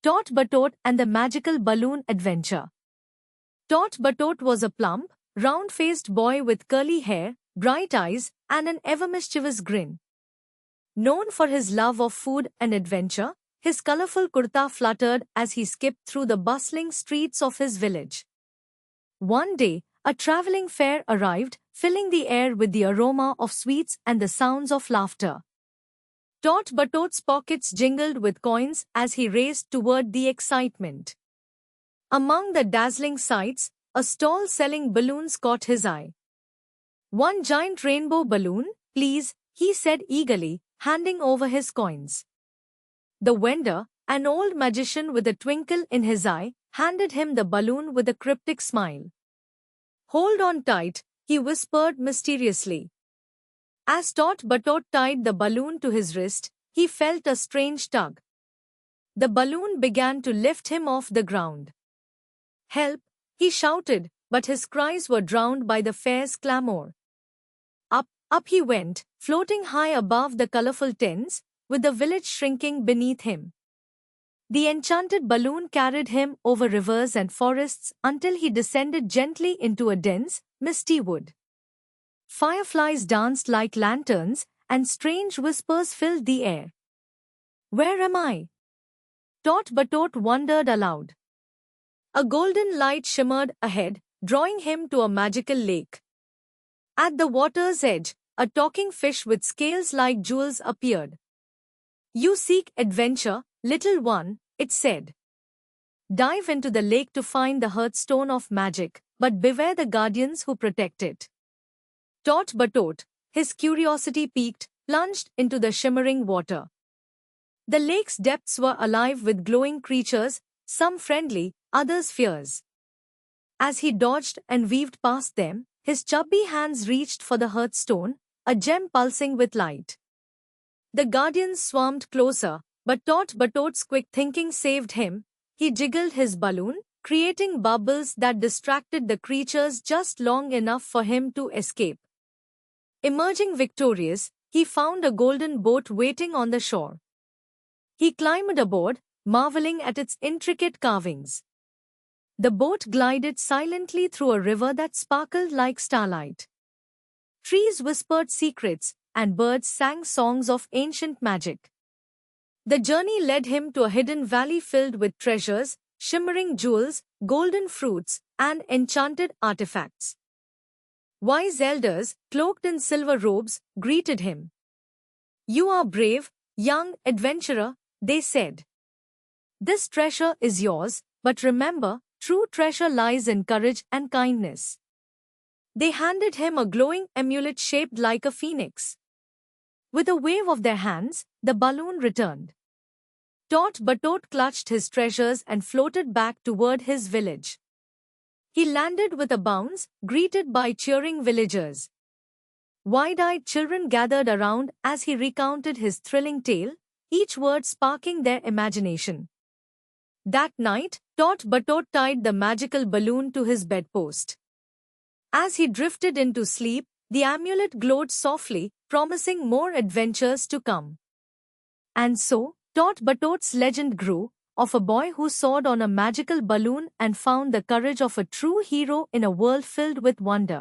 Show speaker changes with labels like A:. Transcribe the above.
A: Tot Batot and the Magical Balloon Adventure. Tot Batot was a plump, round-faced boy with curly hair, bright eyes, and an ever-mischievous grin. Known for his love of food and adventure, his colorful kurta fluttered as he skipped through the bustling streets of his village. One day, a traveling fair arrived, filling the air with the aroma of sweets and the sounds of laughter. Tot Batot's pockets jingled with coins as he raced toward the excitement. Among the dazzling sights, a stall selling balloons caught his eye. "One giant rainbow balloon, please," he said eagerly, handing over his coins. The vendor, an old magician with a twinkle in his eye, handed him the balloon with a cryptic smile. "Hold on tight," he whispered mysteriously. As Tot Batot tied the balloon to his wrist, he felt a strange tug. The balloon began to lift him off the ground. "Help!" he shouted, but his cries were drowned by the fair's clamor. Up he went, floating high above the colorful tents, with the village shrinking beneath him. The enchanted balloon carried him over rivers and forests until he descended gently into a dense, misty wood. Fireflies danced like lanterns, and strange whispers filled the air. "Where am I?" Tot Batot wondered aloud. A golden light shimmered ahead, drawing him to a magical lake. At the water's edge, a talking fish with scales like jewels appeared. "You seek adventure, little one," it said. "Dive into the lake to find the hearthstone of magic, but beware the guardians who protect it." Tot Batot, his curiosity piqued, plunged into the shimmering water. The lake's depths were alive with glowing creatures, some friendly, others fierce. As he dodged and weaved past them, his chubby hands reached for the hearthstone, a gem pulsing with light. The guardians swarmed closer, but Tot Batot's quick thinking saved him. He jiggled his balloon, creating bubbles that distracted the creatures just long enough for him to escape. Emerging victorious, he found a golden boat waiting on the shore. He climbed aboard, marveling at its intricate carvings. The boat glided silently through a river that sparkled like starlight. Trees whispered secrets, and birds sang songs of ancient magic. The journey led him to a hidden valley filled with treasures, shimmering jewels, golden fruits, and enchanted artifacts. Wise elders, cloaked in silver robes, greeted him. "You are brave, young adventurer," they said. "This treasure is yours, but remember, true treasure lies in courage and kindness." They handed him a glowing amulet shaped like a phoenix. With a wave of their hands, the balloon returned. Tot Batot clutched his treasures and floated back toward his village. He landed with a bounce, greeted by cheering villagers. Wide-eyed children gathered around as he recounted his thrilling tale, each word sparking their imagination. That night, Tot Batot tied the magical balloon to his bedpost. As he drifted into sleep, the amulet glowed softly, promising more adventures to come. And so, Tot Batot's legend grew, of a boy who soared on a magical balloon and found the courage of a true hero in a world filled with wonder.